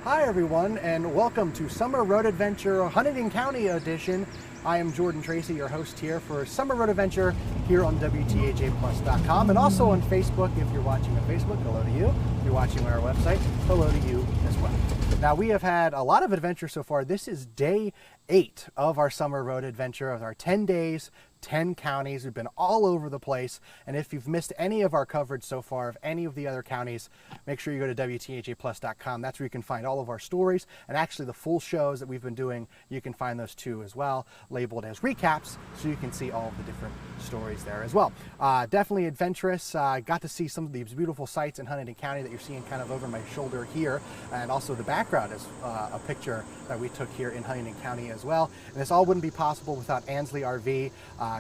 Hi everyone, and welcome to Summer Road Adventure Huntingdon County Edition. I am Jordan Tracy, your host here for Summer Road Adventure here on WTAJplus.com and also on Facebook. If you're watching on Facebook, hello to you. If you're watching on our website, hello to you as well. Now, we have had a lot of adventure so far. This is day 8 of our Summer Road Adventure of our 10 days, 10 counties. We've been all over the place, and if you've missed any of our coverage so far of any of the other counties, make sure you go to WTAJplus.com. That's where you can find all of our stories, and actually the full shows that we've been doing, you can find those too as well, labeled as recaps, so you can see all of the different stories there as well. Definitely adventurous. Got to see some of these beautiful sights in Huntingdon County that you're seeing kind of over my shoulder here, and also the background is a picture that we took here in Huntingdon County as well. And this all wouldn't be possible without Ansley RV,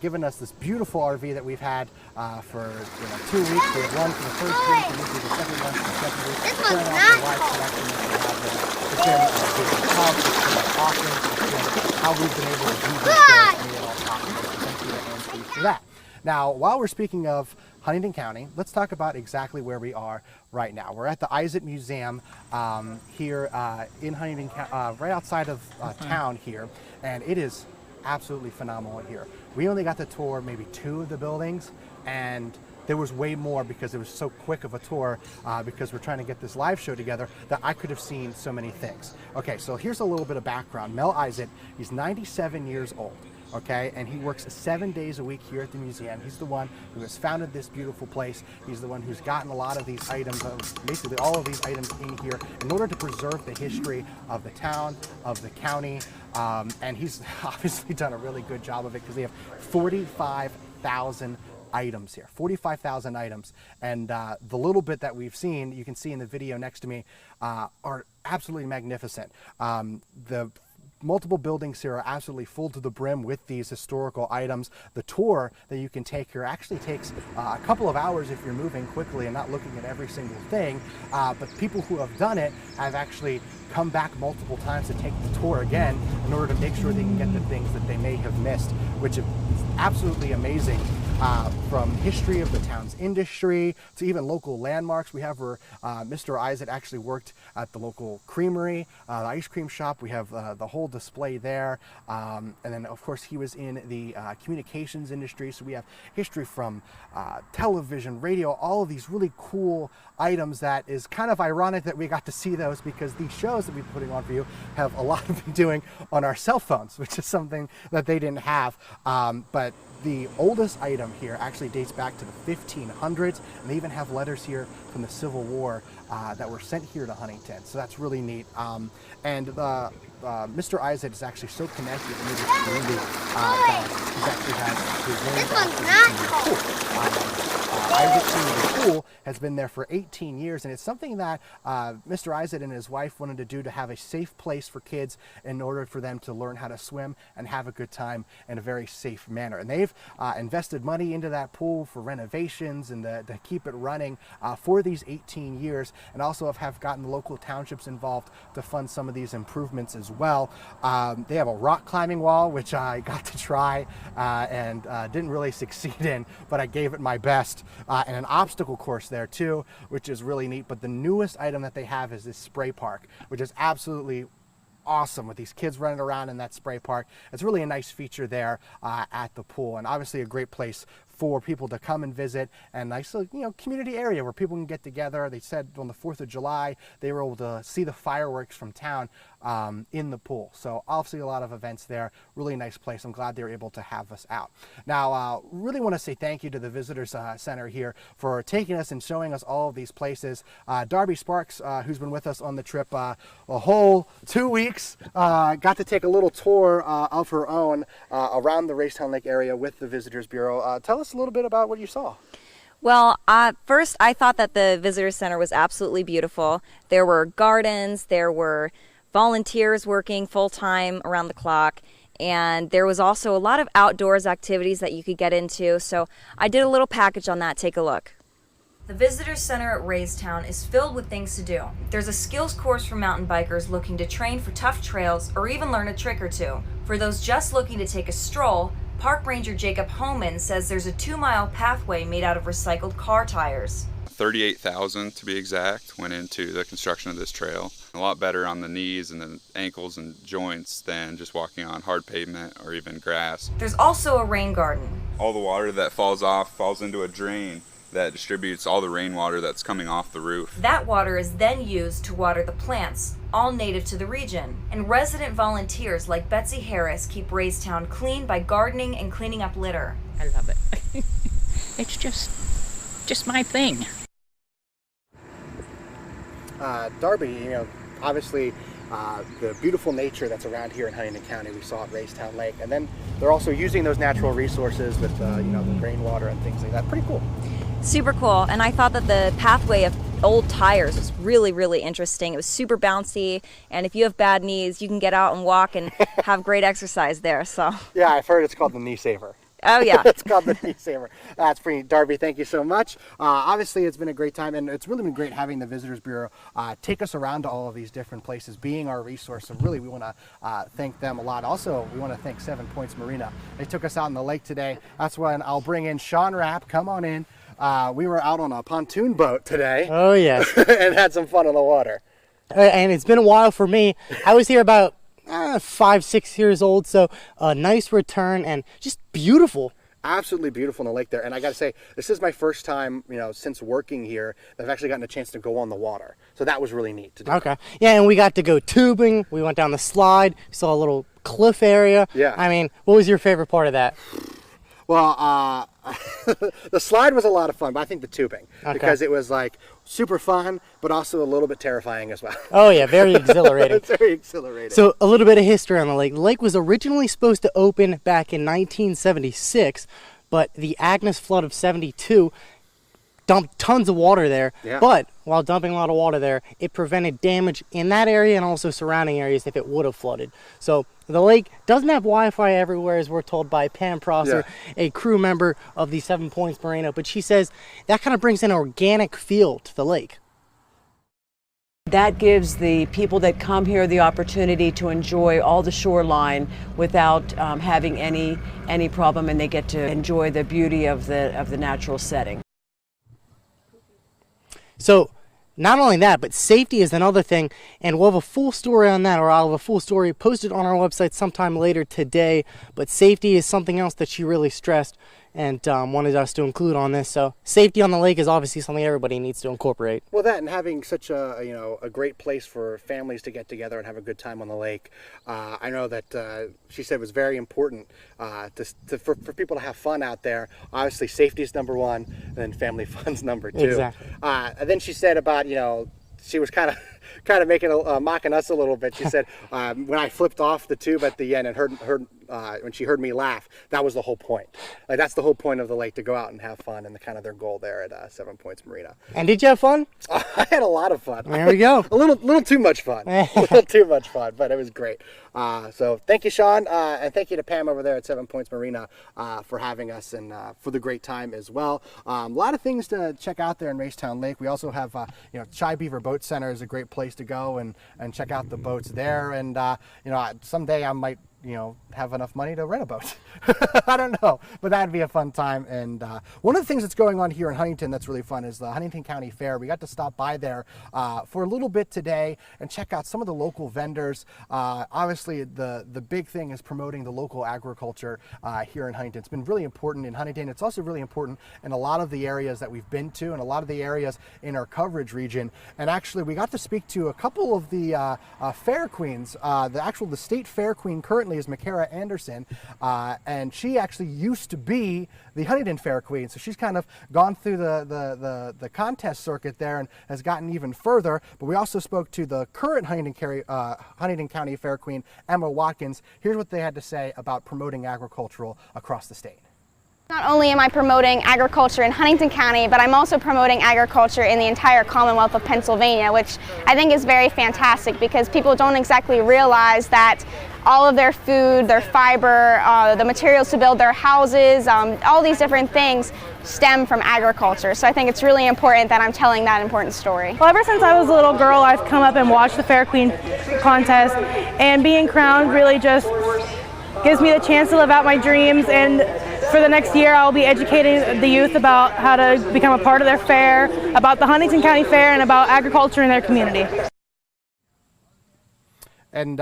giving us this beautiful RV that we've had for 2 weeks. We had one for the first week, and this is the second one for the second week. This one's not how we've been able to do this and made it all possible. So thank you to Ansley for that. Now, while we're speaking of Huntingdon County, let's talk about exactly where we are right now. We're at the Isaac Museum here in Huntingdon, right outside of town here, and it is absolutely phenomenal here. We only got to tour maybe 2 of the buildings, and there was way more because it was so quick of a tour because we're trying to get this live show together that I could have seen so many things. Okay, so here's a little bit of background. Mel Isaac, he's 97 years old. Okay, and he works 7 days a week here at the museum. He's the one who has founded this beautiful place. He's the one who's gotten a lot of these items, basically all of these items in here in order to preserve the history of the town, of the county, and he's obviously done a really good job of it because they have 45,000 items here, 45,000 items, and the little bit that we've seen, you can see in the video next to me, are absolutely magnificent. The multiple buildings here are absolutely full to the brim with these historical items. The tour that you can take here actually takes a couple of hours if you're moving quickly and not looking at every single thing, but people who have done it have actually come back multiple times to take the tour again in order to make sure they can get the things that they may have missed, which is absolutely amazing. From history of the town's industry to even local landmarks. We have where Mr. Isaac actually worked at the local creamery, the ice cream shop. We have the whole display there. And then, of course, he was in the communications industry. So we have history from television, radio, all of these really cool items that is kind of ironic that we got to see those because these shows that we're putting on for you have a lot of been doing on our cell phones, which is something that they didn't have. But the oldest item here actually dates back to the 1500s, and they even have letters here from the Civil War that were sent here to Huntingdon. So that's really neat. And Mr. Isaac is actually so connected to this community that he's actually had his name. This one's not cool. Isaac Senior Pool has been there for 18 years, and it's something that Mr. Isaac and his wife wanted to do to have a safe place for kids in order for them to learn how to swim and have a good time in a very safe manner. And they've invested money into that pool for renovations and to keep it running for these 18 years, and also have gotten the local townships involved to fund some of these improvements as well. They have a rock climbing wall, which I got to try and didn't really succeed in, but I gave it my best. And an obstacle course there too, which is really neat. But the newest item that they have is this spray park, which is absolutely awesome with these kids running around in that spray park. It's really a nice feature there at the pool, and obviously a great place for people to come and visit, and nice community area where people can get together. They said on the 4th of July they were able to see the fireworks from town in the pool. So obviously a lot of events there. Really nice place. I'm glad they were able to have us out. Now really want to say thank you to the Visitors Center here for taking us and showing us all of these places. Darby Sparks, who's been with us on the trip a whole 2 weeks, got to take a little tour of her own around the Racetown Lake area with the Visitors Bureau. Tell us a little bit about what you saw. Well, first I thought that the Visitor Center was absolutely beautiful. There were gardens, there were volunteers working full-time around the clock, and there was also a lot of outdoors activities that you could get into. So I did a little package on that. Take a look. The Visitor Center at Racetown is filled with things to do. There's a skills course for mountain bikers looking to train for tough trails or even learn a trick or two. For those just looking to take a stroll, Park Ranger Jacob Homan says there's a 2-mile pathway made out of recycled car tires. $38,000 to be exact went into the construction of this trail. A lot better on the knees and the ankles and joints than just walking on hard pavement or even grass. There's also a rain garden. All the water that falls off falls into a drain that distributes all the rainwater that's coming off the roof. That water is then used to water the plants, all native to the region. And resident volunteers like Betsy Harris keep Raystown clean by gardening and cleaning up litter. I love it. It's just my thing. Darby, obviously the beautiful nature that's around here in Huntingdon County, we saw at Raystown Lake, and then they're also using those natural resources with the rainwater and things like that. Pretty cool. Super cool. And I thought that the pathway of old tires was really, really interesting. It was super bouncy, and if you have bad knees, you can get out and walk and have great exercise there. So yeah, I've heard it's called the knee saver. Oh yeah. It's called the knee saver. That's pretty. Darby, thank you so much. Obviously, it's been a great time, and it's really been great having the Visitors Bureau take us around to all of these different places, being our resource. So really, we want to thank them a lot. Also, we want to thank 7 Points Marina. They took us out in the lake today. That's when I'll bring in Sean Rapp. Come on in. We were out on a pontoon boat today. Oh, yeah. And had some fun on the water. And it's been a while for me. I was here about 5, 6 years old, so a nice return and just beautiful. Absolutely beautiful in the lake there. And I got to say, this is my first time, since working here, that I've actually gotten a chance to go on the water. So that was really neat to do. Okay. Yeah, and we got to go tubing. We went down the slide. We saw a little cliff area. Yeah. I mean, what was your favorite part of that? Well, the slide was a lot of fun, but I think the tubing, because it was like super fun, but also a little bit terrifying as well. Oh yeah, very exhilarating. It's very exhilarating. So a little bit of history on the lake. The lake was originally supposed to open back in 1976, but the Agnes flood of 72 dumped tons of water there. Yeah. But while dumping a lot of water there, it prevented damage in that area and also surrounding areas if it would have flooded. So the lake doesn't have Wi-Fi everywhere, as we're told by Pam Prosser, a crew member of the 7 Points Marina, but she says that kind of brings an organic feel to the lake. That gives the people that come here the opportunity to enjoy all the shoreline without having any problem, and they get to enjoy the beauty of the natural setting. So not only that, but safety is another thing, and we'll have a full story on that, or I'll have a full story posted on our website sometime later today. But safety is something else that she really stressed and wanted us to include on this. So safety on the lake is obviously something everybody needs to incorporate. Well, that and having such a great place for families to get together and have a good time on the lake. I know that she said was very important for people to have fun out there. Obviously, safety is number one, and then family fun's number two. Exactly. And then she said about she was kind of making mocking us a little bit. She said when I flipped off the tube at the end and heard when she heard me laugh, that was the whole point. Like that's the whole point of the lake, to go out and have fun, and kind of their goal there at 7 Points Marina. And did you have fun? I had a lot of fun. There we go. A little too much fun. A little too much fun, but it was great. So thank you, Sean, and thank you to Pam over there at 7 Points Marina for having us and for the great time as well. A lot of things to check out there in Raystown Lake. We also have Chi Beaver Boat Center is a great place to go and check out the boats there. And someday I might have enough money to rent a boat. I don't know, but that'd be a fun time. And one of the things that's going on here in Huntingdon that's really fun is the Huntingdon County Fair. We got to stop by there for a little bit today and check out some of the local vendors. Obviously, the big thing is promoting the local agriculture here in Huntingdon. It's been really important in Huntingdon. It's also really important in a lot of the areas that we've been to and a lot of the areas in our coverage region. And actually, we got to speak to a couple of the fair queens. The state fair queen currently is McKara Anderson, and she actually used to be the Huntingdon Fair Queen. So she's kind of gone through the contest circuit there and has gotten even further. But we also spoke to the current Huntingdon County Fair Queen, Emma Watkins. Here's what they had to say about promoting agricultural across the state. Not only am I promoting agriculture in Huntingdon County, but I'm also promoting agriculture in the entire Commonwealth of Pennsylvania, which I think is very fantastic because people don't exactly realize that all of their food, their fiber, the materials to build their houses, all these different things stem from agriculture. So I think it's really important that I'm telling that important story. Well, ever since I was a little girl, I've come up and watched the Fair Queen contest, and being crowned really just gives me the chance to live out my dreams. And for the next year, I'll be educating the youth about how to become a part of their fair, about the Huntingdon County Fair, and about agriculture in their community. And,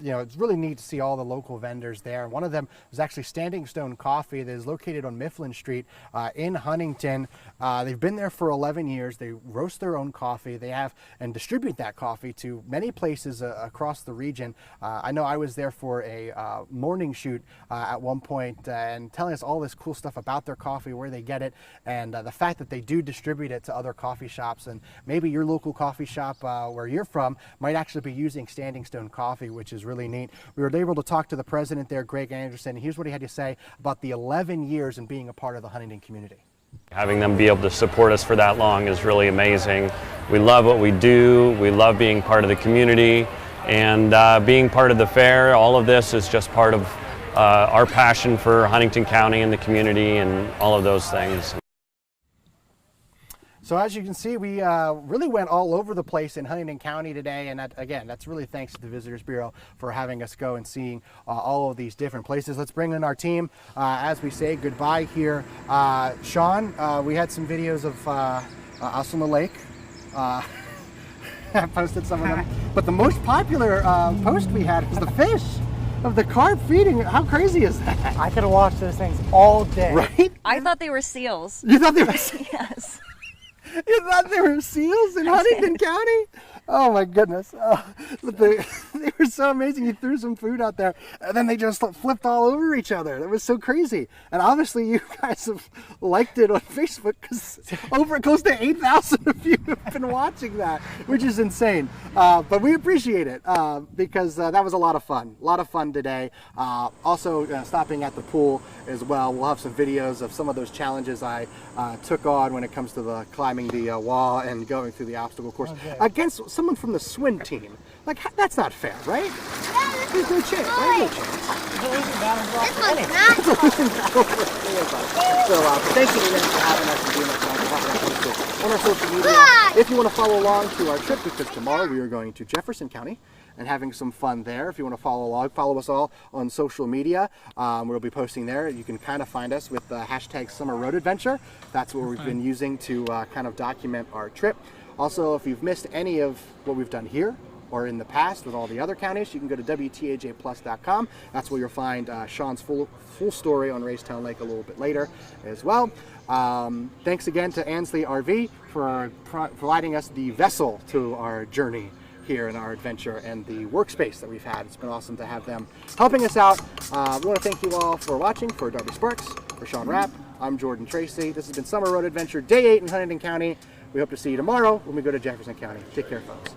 you know, it's really neat to see all the local vendors there. One of them is actually Standing Stone Coffee that is located on Mifflin Street in Huntingdon. They've been there for 11 years. They roast their own coffee. They have and distribute that coffee to many places across the region. I know I was there for a morning shoot at one point and telling us all this cool stuff about their coffee, where they get it, and the fact that they do distribute it to other coffee shops. And maybe your local coffee shop where you're from might actually be using Standing Stone Coffee, which is really neat. We were able to talk to the president there, Greg Anderson. Here's what he had to say about the 11 years and being a part of the Huntingdon community. Having them be able to support us for that long is really amazing. We love what we do. We love being part of the community and being part of the fair. All of this is just part of our passion for Huntingdon County and the community and all of those things. So as you can see, we really went all over the place in Huntingdon County today, and again, that's really thanks to the Visitors Bureau for having us go and seeing all of these different places. Let's bring in our team as we say goodbye here. Sean, we had some videos of us on the lake. I posted some of them, but the most popular post we had was the fish. Of the carp feeding. How crazy is that? I could have watched those things all day. Right? I thought they were seals. You thought they were seals? Yes. You thought there were seals in Huntingdon County? Oh my goodness. But they were so amazing. You threw some food out there and then they just flipped all over each other. That was so crazy. And obviously you guys have liked it on Facebook because over close to 8,000 of you have been watching that, which is insane. But we appreciate it because that was a lot of fun. A lot of fun today. Also stopping at the pool as well. We'll have some videos of some of those challenges I took on when it comes to the climbing the wall and going through the obstacle course against someone from the swim team. Like, that's not fair, right? There's no chance, right? No chance. So thank you again for having us and doing this on our social media. If you want to follow along to our trip, because tomorrow we are going to Jefferson County and having some fun there. If you want to follow along, follow us all on social media. We'll be posting there. You can kind of find us with the hashtag Summer Road Adventure. That's what we've been using to kind of document our trip. Also, if you've missed any of what we've done here or in the past with all the other counties, you can go to WTAJplus.com. That's where you'll find Sean's full story on Raystown Lake a little bit later as well. Thanks again to Ansley RV for providing us the vessel to our journey here in our adventure and the workspace that we've had. It's been awesome to have them helping us out. We want to thank you all for watching. For Darby Sparks, for Sean Rapp, I'm Jordan Tracy. This has been Summer Road Adventure Day 8 in Huntingdon County. We hope to see you tomorrow when we go to Jefferson County. Take care, folks.